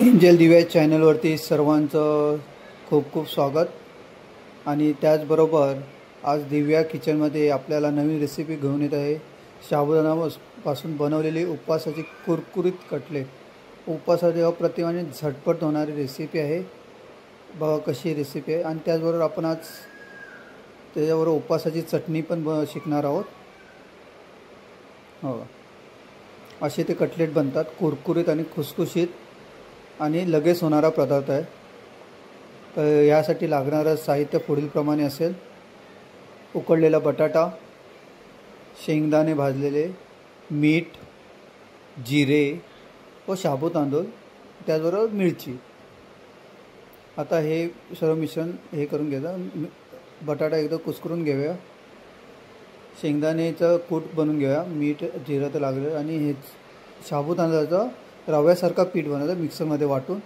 Angel दिव्या चॅनलवरती सर्वांचं खूप खूप स्वागत. आणि त्याचबरोबर आज दिव्या किचनमध्ये आपल्याला नवीन रेसिपी घेऊन येत आहे. साबुदाण्यापासून बनवलेली उपवासाची कुरकुरीत कटलेट. उपवासाची अप्रतिम आणि झटपट होणारी रेसिपी आहे. बघा कशी रेसिपी आहे. आणि त्याचबरोबर आपण आज त्याच्याबरोबर उपवासाची चटणी पण शिकणार आहोत. हो, असे ते कटलेट बनतात. कुरकुरीत आणि खुसखुशीत आणि लगेच होणारा पदार्थ आहे. तर यासाठी लागणारं साहित्य पुढीलप्रमाणे असेल: उकडलेला बटाटा, शेंगदाणे भाजलेले, मीठ, जिरे व शाबू तांदूळ, त्याचबरोबर मिरची. आता हे सर्व मिश्रण हे करून घ्यायचं. बटाटा एकदा कुस्करून घेऊया, शेंगदाण्याचं कूट बनवून घेऊया, मीठ जिरं तर लागलं, आणि हे शाबू तांदळाचं रव्यासारखा पीठ बनवायचं मिक्सरमध्ये वाटून.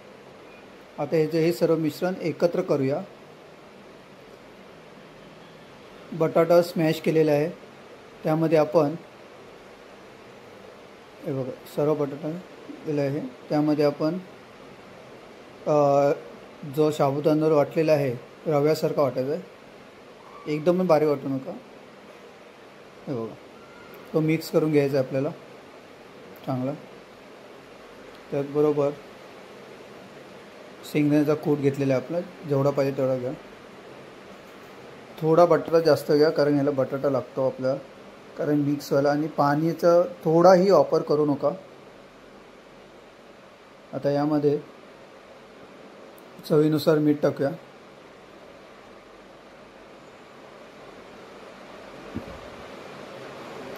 आता हे सर्व मिश्रण एकत्र करूया. बटाटा स्मॅश केलेला आहे, त्यामध्ये आपण हे बघा सर्व बटाटा दिला आहे. त्यामध्ये आपण जो शाबू तांदूळ वाटलेला आहे रव्यासारखा वाटायचा आहे, एकदम बारीक वाटू नका. हे बघा तो मिक्स करून घ्यायचा आहे आपल्याला चांगला. त्याचबरोबर शेंगदाण्याचा कूट घेतलेला आहे आपला, जेवढा पाहिजे तेवढा घ्या. थोडा बटाटा जास्त घ्या, कारण याला बटाटा लागतो आपल्याला, कारण मिक्स व्हायला. आणि पाण्याचा थोडाही वापर करू नका. आता यामध्ये चवीनुसार मीठ टाकूया.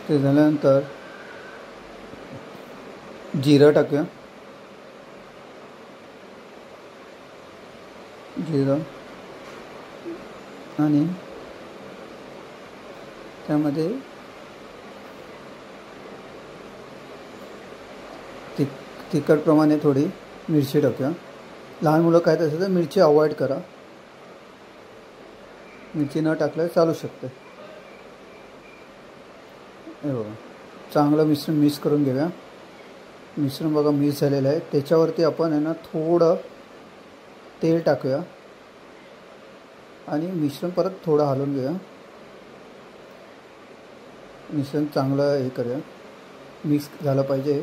ते झाल्यानंतर जिरं टाकूया. जिरं आणि त्यामध्ये तिखटप्रमाणे थोडी मिरची टाकूया. लहान मुलं खात असेल तर मिरची अवॉइड करा. मिरची न टाकल्यास चालू शकते. हे बघा चांगलं मिश्रण मिक्स करून घेऊया. मिश्रण बघा मिक्स झालेलं आहे. त्याच्यावरती आपण आहे ना थोडं तेल टाकूया आणि मिश्रण परत थोडं हलवून घेऊया. मिश्रण चांगलं हे करूया, मिक्स झालं पाहिजे.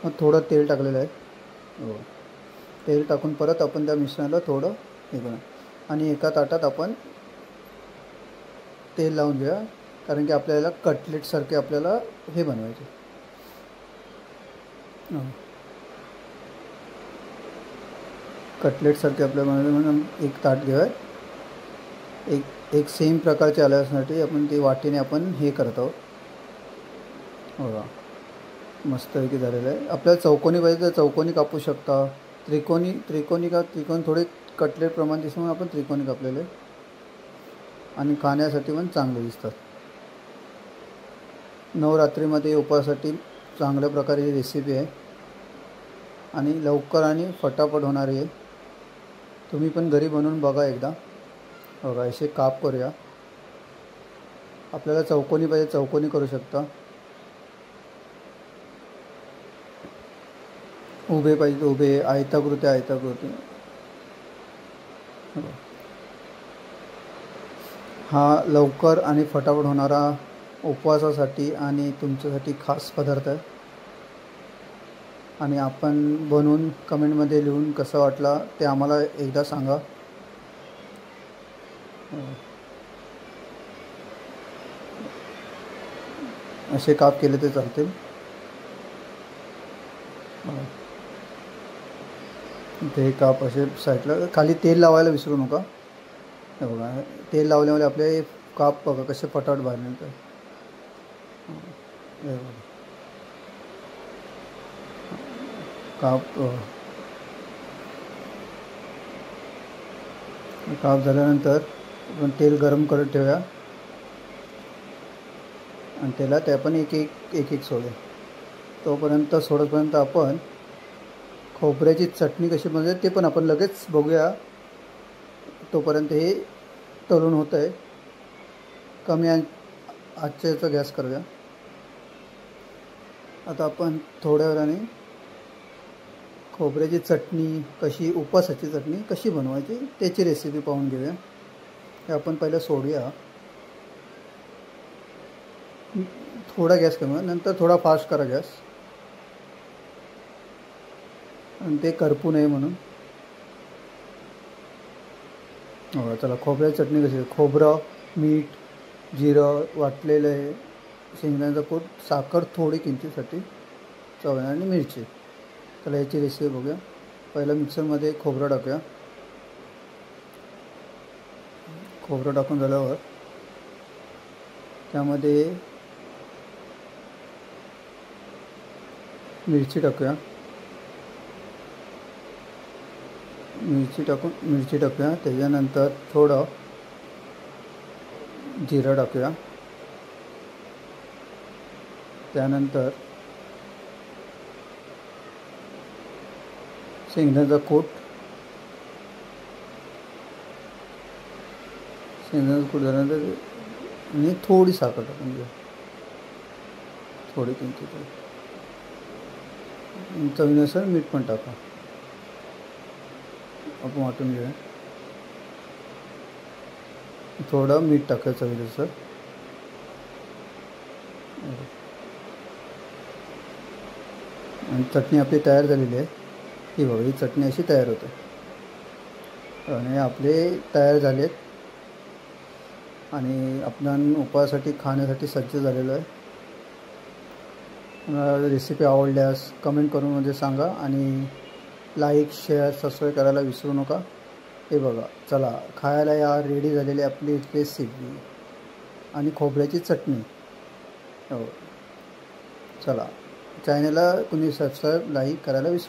मग थोडं तेल टाकलेलं आहे. हो, तेल टाकून परत आपण त्या मिश्रणाला थोडं हे करूया. आणि एका ताटात आपण तेल लावून घेऊया, कारण की आपल्याला कटलेटसारखे आपल्याला हे बनवायचे. कटलेटसारखे आपल्याला बनवायचे म्हणून एक ताट घेऊया. एक सेम प्रकारचे आल्यासाठी आपण ती वाटीने आपण हे करत आहोत. बघा मस्तपैकी झालेलं आहे. आपल्याला चौकोनी पाहिजे तर चौकोनी कापू शकता. त्रिकोणी थोडे कटलेट प्रमाण दिसतं म्हणून आपण त्रिकोणी कापलेले, आणि खाण्यासाठी पण चांगले दिसतात. नवरात्रीमध्ये उपवासासाठी चांगल्या प्रकारे रेसिपी आहे आणि लवकर आणि फटाफट होणारी आहे. तुम्ही पण घरी बनवून बघा एकदा. बघा असे काप करूया. आपल्याला चौकोनी पाहिजे चौकोनी करू शकता, उभे पाहिजे उभे, आयताकृती. हा लवकर आणि फटाफट होणारा उपवासासाठी आणि तुमच्यासाठी खास पदार्थ आहे. आणि आपण बनवून कमेंटमध्ये लिहून कसा वाटला ते आम्हाला एकदा सांगा. असे काप केले ते चालतील. ते काप असे साईडला. खाली तेल लावायला विसरू नका. हे बघा तेल लावल्यामुळे आपले काप बघा कसे फटाफट बाहेर निघतात. काप झाल्यानंतर आपण तेल गरम करत ठेवूया आणि त्याला ते आपण एक सोडूया. तोपर्यंत सोडतपर्यंत आपण खोबऱ्याची चटणी कशी बनवायची ते पण आपण लगेच बघूया. तोपर्यंत हे तळून होतं आहे. कमी आचेचा गॅस करूया. आता आपण थोड्या वेळाने खोबऱ्याची चटणी कशी, उपासाची चटणी कशी बनवायची त्याची रेसिपी पाहून घेऊया. हे आपण पहिलं सोडूया. थोडा गॅस कमी, नंतर थोडा फास्ट करा गॅस, आणि ते करपू नये म्हणून. हो चला, खोबऱ्याची चटणी कशी, खोबरं, मीठ, जिरं वाटलेलं आहे, शेंगदाण्याचा कूट, साखर थोडी किंचितसाठी चव आणि मिरची. चला याची रेसिपी बघूया. पहिलं मिक्सरमध्ये खोबरं टाकूया. खोबरं टाकून झाल्यावर त्यामध्ये मिरची टाकूया. मिरची टाकूया. त्याच्यानंतर थोडं जिरं टाकूया. त्यानंतर शेंगदाण्याचा कूट झाल्यानंतर आणि थोडी साखर टाकून घेऊ, थोडी किंचित. चवीनुसार मीठ पण टाका. आपण वाटून घेऊया. थोडं मीठ टाकायचं चवीनुसार. आणि चटणी आपली तयार झालेली आहे. ही बघा, ही चटणी अशी तयार होते. आणि आपले तयार झालेत आणि आपण उपवासासाठी खाण्यासाठी सज्ज झालेलो आहे. तुम्हाला रेसिपी आवडल्यास कमेंट करून मध्ये सांगा आणि लाईक, शेअर, सबस्क्राईब करायला विसरू नका. हे बघा, चला खायला या रेडी झालेली आपली रेसिपी आणि खोबऱ्याची चटणी. हो चला, चॅनलला कुणी सबस्क्राईब, लाईक करायला विसरू